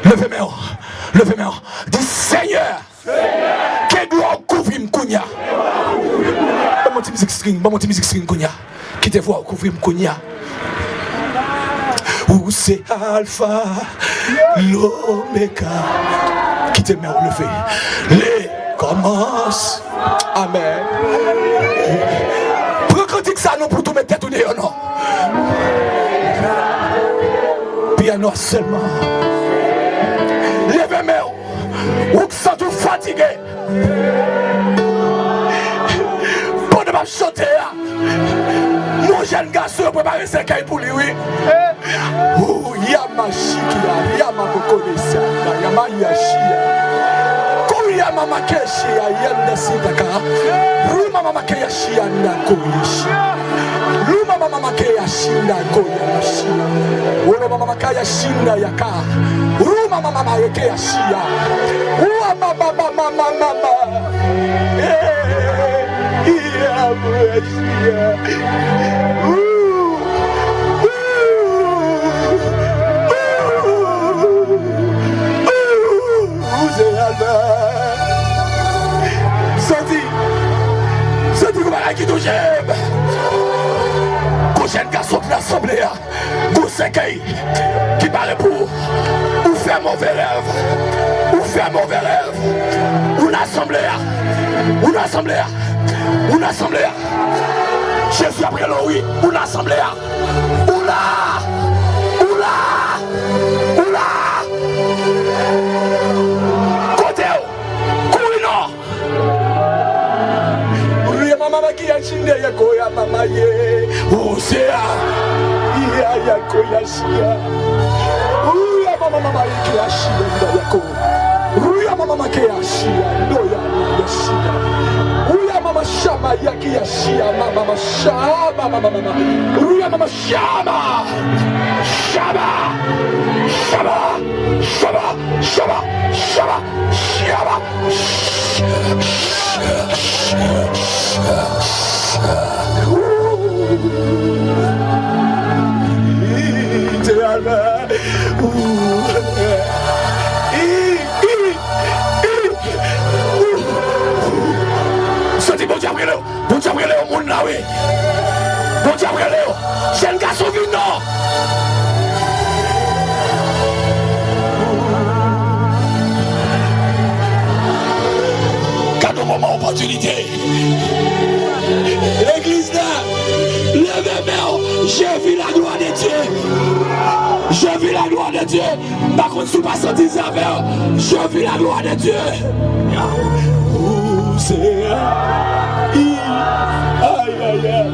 Levez-moi. Dis Seigneur. Que gloire couvre m'kounya. Bon musique string kounya. Qui te voit couvrir m'kounya. Où c'est Alpha, l'Oméga. Qui te met relevé. Les commence. Amen. Pourquoi tu dis ça non pour tout mettre tête ou non? Piano seulement. Levez-moi. Ou que ça tout fatigué. Pour ne pas chanter. Mon jeune garçon prépare ses cailles pour lui, oui. Oh, Yama Shikia, Yama Bokonesa, Yama Yashia. Koyama Makeshia, Yanda Sitaka. Ruma Mamakea Shia, Nakoyishi. Ruma Mamakea Shinda, Koyashi. Ruma Mamakaya Shinda Yaka. Ruma Mamakea Shia. Ruma Mama. Senti comment qui nous j'aime. Prochaine garçon de l'assemblée, conseil qui paraît pour ou faire mauvais rêve, une assemblée, Jésus après le oui, une assemblée, oula, côté, courir non, mama qui a chine ya koya mama ye, osea, ya koya shia, ouya mama qui a chine ya ko, ouya mama qui a shia, doya ya shia. Uya mama shama yaki yashia mama shama Uya mama shama Bon Dieu brûlé au monde là oui. Bon Dieu brûlé. C'est un garçon qui non. Cadeau moment opportunité. L'église là, levez-moi, j'ai vu la gloire de Dieu. J'ai vu la gloire de Dieu. Par contre, si vous passez 10 affaires, j'ai vu la gloire de Dieu. C'est aïe aïe aïe.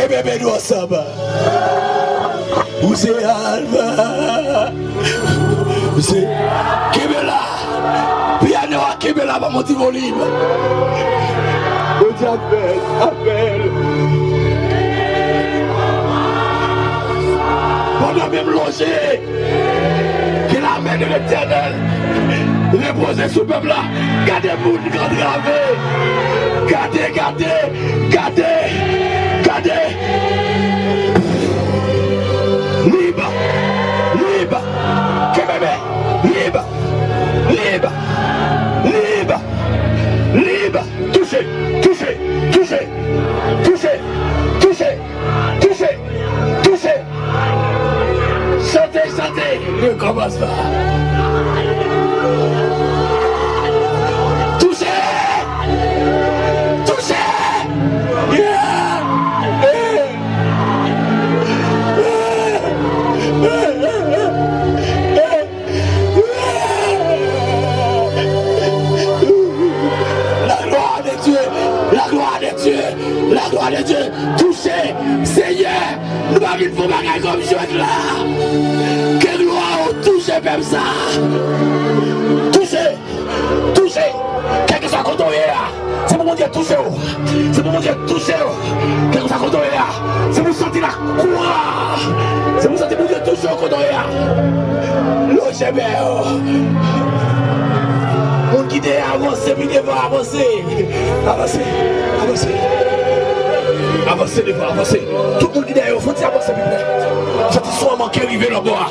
Bébé nous ensemble. Où c'est Alba? Où c'est Kibela? Piano à Kibela va monter volume. On appelle. On a même logé. Qu'il amène l'éternel. Reposer sous le peuple là. Gardez le monde grand gravé. Gardez. Libre. Kébébé. Libre. Touchez. Chantez. Ne commence pas. Touchez. La gloire de Dieu, touchez, Seigneur, nous n'avons pas de bagaille comme je là. Que gloire, touchez comme ça. Touchez, quel que soit quand on est. mon Dieu touché. C'est pour mon Dieu touché. Qu'est-ce que ça compte là? C'est pour sentir la croix. C'est pour sentir mon Dieu touché au compte là. Logez bien. Mon guide avance, mais devant avancer. Avancer, avancer. Avancez devant, avancez. Tout le monde qui est derrière, il faut avancer. Faut soit manqué arriver là-bas.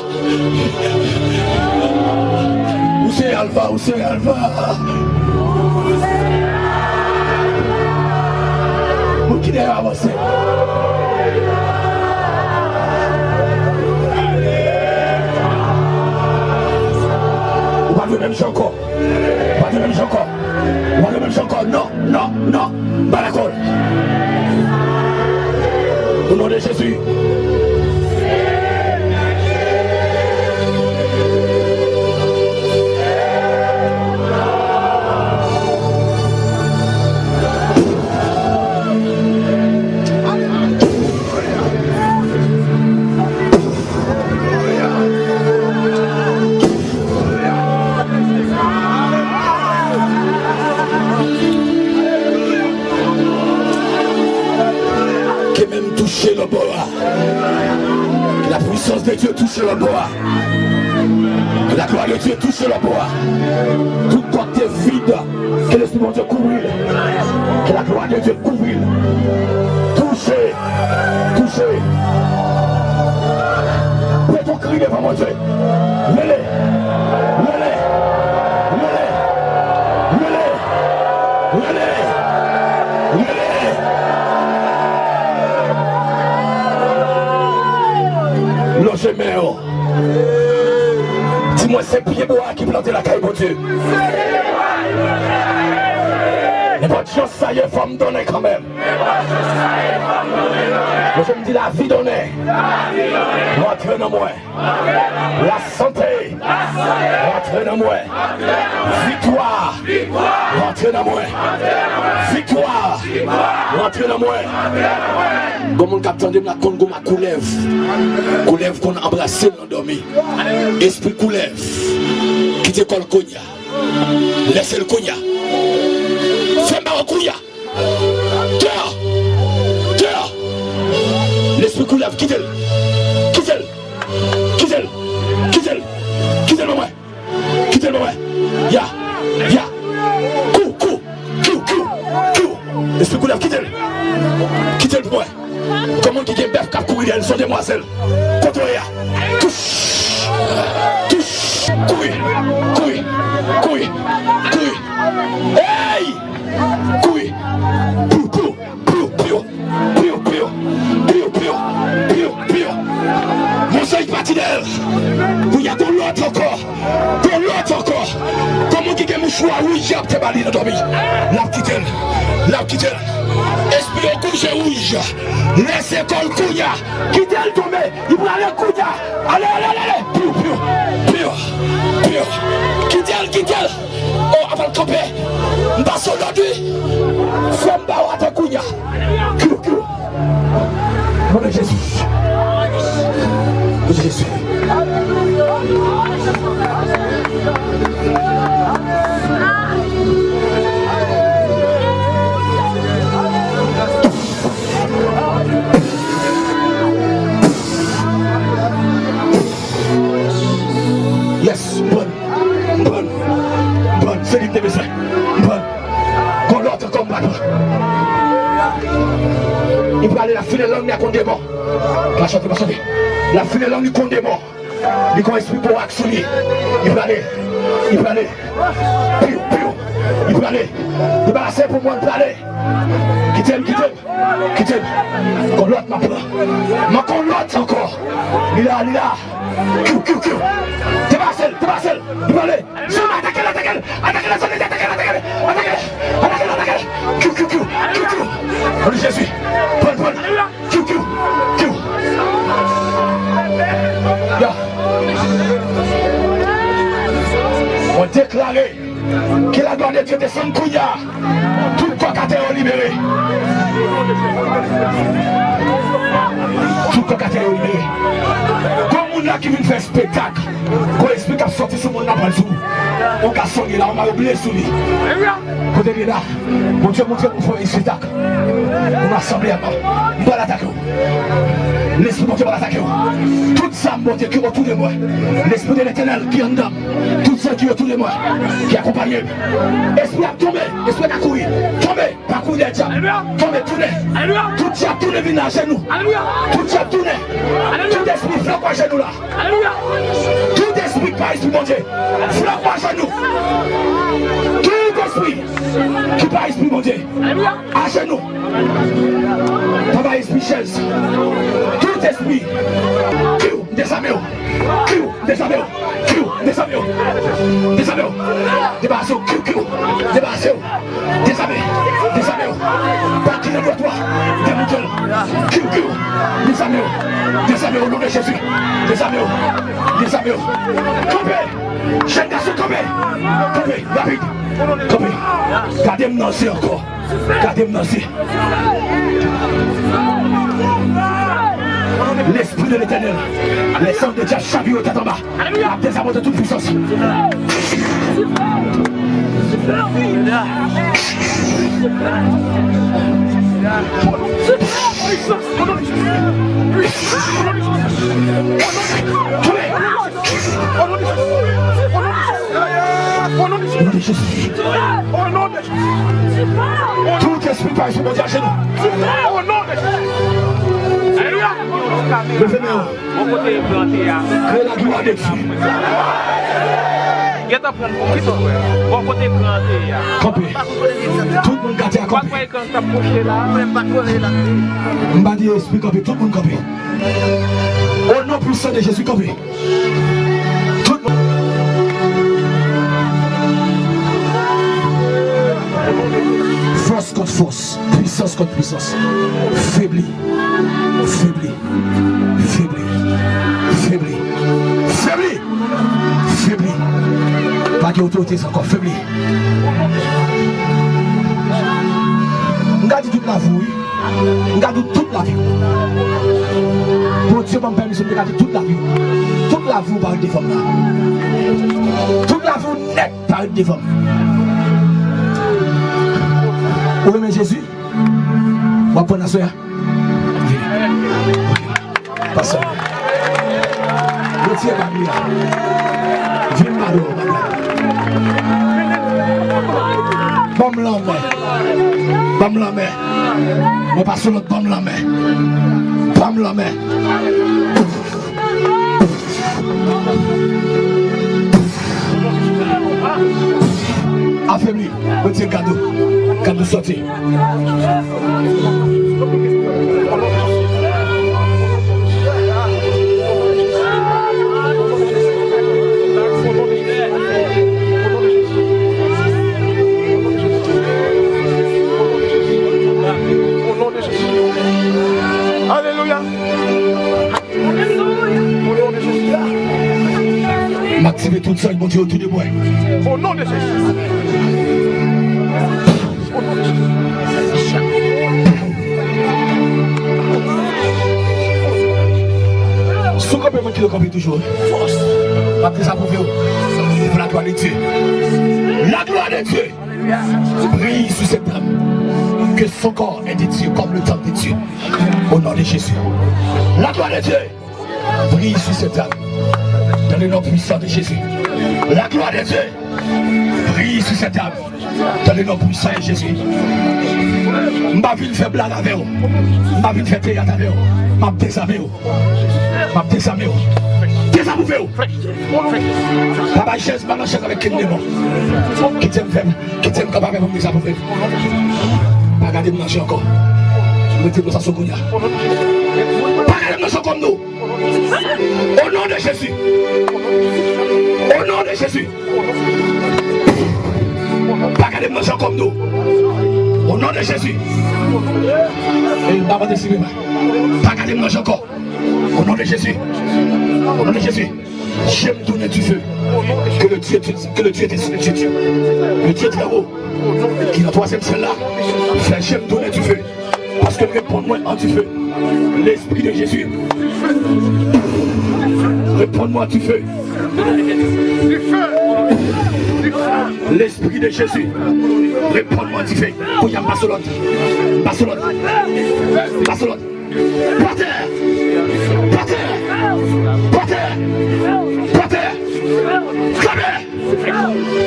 Où c'est Alpha? Où c'est Alpha? Mon qui est derrière, avancez. On va le même jeu encore. On va le même jeu encore. On va le même jeu encore. Non, non, non. Balacol. Au nom de Jésus. Toucher le bois. Que la puissance de Dieu touche le bois. Que la gloire de Dieu touche le bois. Tout côté vide. Que l'Esprit de Dieu couvre. Que la gloire de Dieu couvre. Touchez. Touchez. Fais ton cri devant mon Dieu. Lélé. Lélé. Lélé. Lélé. Lélé. Lélé. Logez méo. Dis-moi, c'est pieds bois qui plantent la caille, mon Dieu. Et votre chance, ça y est, faut me donner quand même. Mais je me dis la vie donnée. Rentrez dans moi. La santé. Rentrez dans moi. Victoire. Rentrez dans moi. Victoire. Rentrez dans moi. Comme on capte de la Congo, ma coulève. Coulève qu'on a embrassé l'endormi. Esprit coulève. Qui te colle cogna. Laissez le cogna. Fais-moi un cogna. Terre. Terre. L'esprit coulève. Quitte-le. Quitte-le. Quitte-le. Quitte-le. Quitte-le, maman. Quitte-le, maman. Ya. Ya. Cou. Cou. Cou. Cou. Cou. L'esprit coulève. Quitte-le. Quitte-le pour moi. Comment qui gagne bœuf cap courir elles sont demoiselles. Contrôle. Touche. Touche. Couille. Couille. Couille. Couille. Hey! Couille. Piou, piou, piou, piou. Piou, piou. Piou, piou. Piou, piou. Mon soleil parti d'elle. Il y a de l'autre encore. De l'autre encore. Comment qui gagne mouchoir? Oui, j'ai tes balines dans dormi. La petite elle. La petite elle. Esprit au couche rouge. Laissez col couilla. Quittez le tomber. Il prend le couilla. Allez, allez, allez. Piou, piou. Piou. Piou. Quittez-le, quittez-le. Oh, avant de camper. M'passe aujourd'hui. Femme bawa ta couilla. Piou, piou. Nom de Jésus. Nom de Jésus. Yes, bonne, Philippe de Bessin, bonne, qu'on l'autre combat. Il peut aller la fine langue, il y a qu'on démon. La chanter. La fine langue, il compte démon. Il compte esprit pour actionner. Il peut aller. Piou. Il peut aller. Il va passer pour moi, il peut aller. Quittez-le. Qu'on l'autre m'a peur. Mais qu'on l'autre encore. Il est là. Piou. Débarrassez-le. Il peut aller. Attaquez-le. Attaquez-le. Piou. Oh Jésus. Bonne. Piou. Ya. On déclarait que la gloire de Dieu descend couilla. Tout le cocateur libéré. Tout le cocateur libéré. Comme on a qui vient faire spectacle. Quand esprit qui a sorti sur mon appel sous. On a sonné là, on m'a oublié sous lui. Côté de là, mon Dieu montre mon frère ici. On a semblé à moi. On va l'attaquer. L'esprit de Dieu va l'attaquer. Tout ça, mon Dieu, qui est autour de moi. L'esprit de l'éternel qui est en dedans. Tout ça qui est autour de moi. Qui accompagne. Esprit a tombé. Esprit a couru. Tombé. Pas courir des diables. Tombé, tourné. Tout ça tourné, vient à genoux. Tout ça tourné. Tout esprit frappe à genoux là. Tout esprit par esprit, mon Dieu. Frappe à genoux. Tout esprit qui par esprit, mon Dieu. À genoux. Pas esprit chaise. Tout esprit. Désarmez-vous. Désarmez-vous. Désarmez-vous. Désarmez-vous. Débarrassez-vous. Débarrassez-vous. Désarmez-vous. Désarmez-vous. Parti de toi. Démontez-le. Désarmez-vous. Désarmez-vous au nom de Jésus. Désarmez-vous. Désarmez-vous. Tombez. Jeune garçon, tombez. Tombez. Rapide. Tombez. Gardez-moi dans ce encore. Gardez-moi dans ce. L'esprit de l'éternel, les sangs de Dieu chavillent au tête en bas, des amours de toute puissance. Tout esprit par esprit, mon Dieu, à genoux. Levez-moi. Mon côté planté. Créez la gloire de Dieu. Il y a ta prendre pour qui toi? Mon côté planté. Campé. Tout le monde gâté à Pas camper. quoi quand t'as projeté là, même pas coller là. On va dire esprit campé, tout le monde campé. Au nom puissant de Jésus campé. Tout le monde. Force contre force, puissance contre puissance. Faibli. Faibli. Faibli. Faibli. Faibli. Faibli. Pas d'autorité, c'est encore faibli. On garde toute la vie. On garde toute la vie. Pour Dieu m'a permis de garder toute la vie. Toute la vie par des femmes. Toute la vie nette par des femmes. Vous aimez Jésus? On va prendre la soeur. Passe. Retiens ma vie. Viens par là. Bam la main. Bam la main. On passe sur l'autre bam la main. Bam la main. Affaibli. Retiens cadeau. Cadeau sorti. Alléluia. M'activer tout ça, mon Dieu, autour de moi. Au nom de Jésus. Au nom de Jésus. Ce complément qui le compte toujours. Force. Après ça, pour vous. La gloire de Dieu. La gloire de Dieu. Brille sur cette âme. Que son corps est de Dieu comme le temple de Dieu. Au nom de Jésus. La gloire de Dieu. Brille sur cette âme. Dans le nom puissant de Jésus. La gloire de Dieu. Brille sur cette âme. Dans le nom puissant de Jésus. Je ne vais pas faire blague avec vous. Je ne vais pas faire théâtre avec vous. Je vais désarmer vous. Je vais désarmer vous. Désarmer vous. Papa chaise, pas la chaise avec qui nous qui t'aime faire, qui t'aime capable de me désarmer. Pas regarder me manger encore. Mettez nous à son cognac. Pas regarder nous comme nous. Au nom de Jésus. Au nom de Jésus. Pas regarder nous comme nous. Au nom de Jésus. Et il va pas décider. Pas regarder nous encore. Au nom de Jésus. Au nom de Jésus. J'aime donner du feu. Que le Dieu était sur le Dieu. Le Dieu très haut. Qui est dans la troisième celle là. J'aime donner du feu. Parce que réponds-moi en du feu. L'Esprit de Jésus. Réponds-moi du feu. L'esprit de Jésus, réponds-moi, tu fais. Pour y avoir Barcelone. Barcelone. Barcelone. Par terre. Par terre. Par terre. Par terre. Clamez.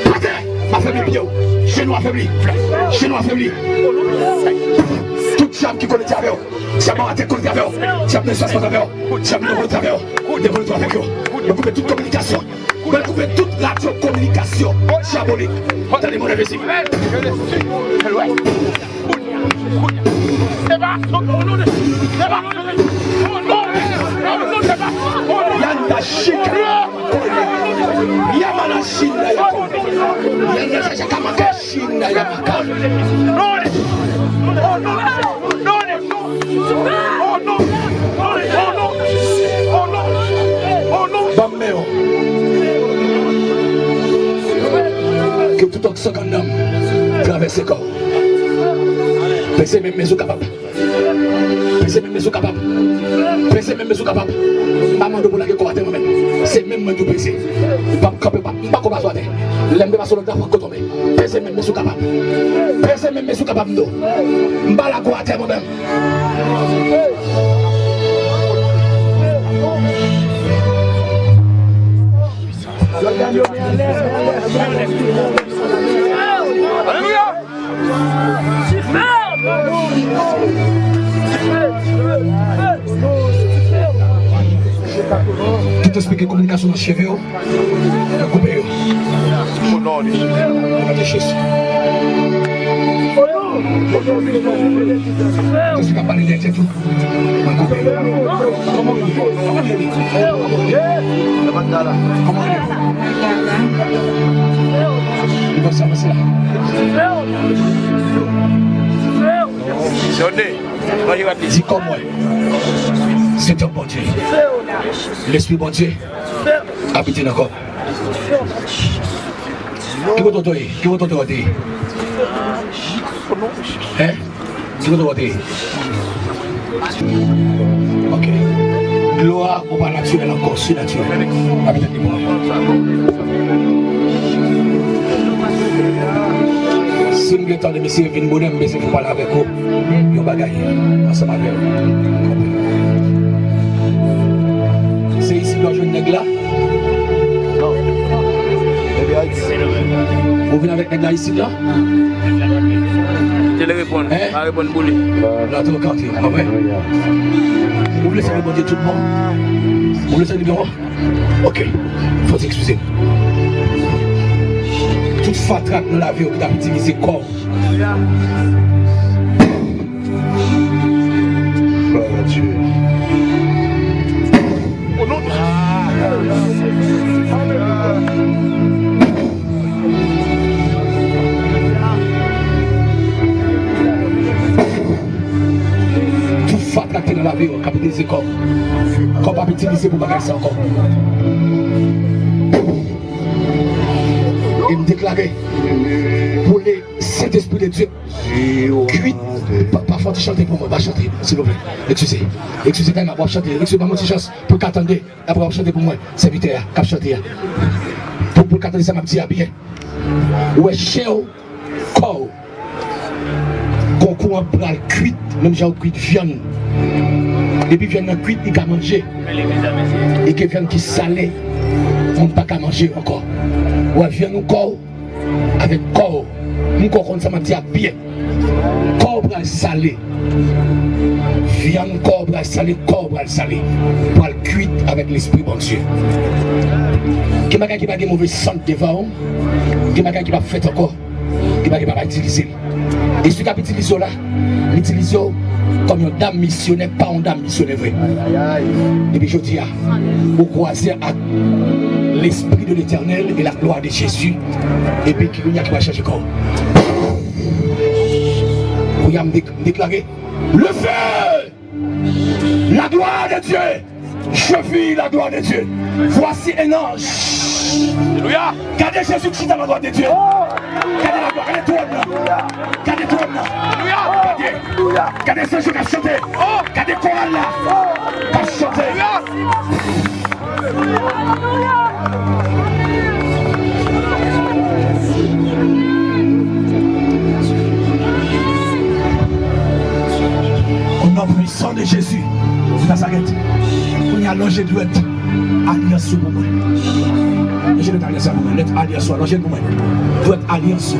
Par terre. Affaibli, Pio. Chez nous affaibli. Chez nous affaibli. Toute chambre qui connaît Diablo. Chambre à tête connaît Diablo. Chambre de espace avec eux. Chambre de Diablo. Développe avec eux. Vous coupez toute communication. Vous coupez toute radio-communication diabolique. Attendez mon investi. Yanda shika. Yamana shinda yako. Yanda shaka maka shinda yamaka. Bameo. Que tout oxygène traverse le corps. Pensez même mes os capables. Pensez même mes os capables. Pensez même mes os capables. Maman de la guerre moi-même. C'est même moi qui pense. Pas camper pas. Pas qu'on va se voir. L'aime pas sur le temps pour tomber. Pensez même mes os capables. Pensez même mes os capables. Pas la guerre moi-même. Alléluia. Tout expliquer communication dans le cheveu, coupez. Au nom de Jésus. Jésus. Qu'est-ce que tu as parlé de tout? Comment il va ça passer là? Dis comme moi. C'est un bon Dieu. L'esprit bon Dieu habite dans le corps. Qui va t'entendre? Qui va t'entendre? Hein? Qui va t'entendre? Ok. Gloire au pas naturel encore, surnaturel. Habite dans le corps. Si vous avez monsieur vient bonhomme, mais vous parlez avec vous, vous bagaille ensemble avec vous. C'est ici que je nègre là. Non. Vous venez avec nègre là ici là. Je vais répondre. Je vais répondre pour lui. Là, tout le quartier. Ah ouais. Vous voulez savoir bon Dieu tout le monde? Vous voulez savoir le bureau? Ok. Faut s'excuser. Toute fatraque dans la vie qui a utilisé corps. Dieu. Au nom de Toute fatraque dans la vie qui a utilisé corps. Qu'on va utiliser pour bagager ça encore. Il me déclarait pour les Saint-Esprit de Dieu. Cuit. Parfois tu chantes pour moi, va chanter, s'il vous plaît. Excusez. Excusez quand même, va chanter. Excusez-moi, mon petit chance pour qu'attendre. Après, va chanter pour moi. Serviteur, cap chanter. Pour qu'attendre, ça m'a dit bien. Ouais, cher corps. Concours en bras cuit, même j'ai cuit viande. Et puis viande cuite, il a mangé. Et que viande qui salée, on ne peut pas manger encore. Ouais, viande corps avec corps. Mon corps, ça m'a dit bien. Corps bras salé. Viande corps bras salé, corps bras salé. Pour le cuite avec l'esprit bon Dieu. Qui m'a qui va de mauvais sang devant, qui m'a qui va faire encore, qui m'a pas utiliser. Et ce qui utilise là, l'utilise comme une dame missionnaire, pas une dame missionnaire vrai. Et puis je dis, vous croisez à l'esprit de l'Éternel et la gloire de Jésus, et puis qui va changer corps. Vous allez me déclarer le feu, la gloire de Dieu. Je vis la gloire de Dieu. Voici un ange. Alléluia. Regardez Jésus-Christ dans la gloire de Dieu. Regardez la gloire, regardez tout le monde. Regardez tout le monde. Alléluia. Regardez ce jeu qui a chanté. Regardez le choral là. Qui a chanté. nom puissant de Jésus, Nazareth, on y a l'ange doit être alliance pour moi. Je dois être alliance pour moi. L'être alliance, l'ange pour moi. Doit être alliance.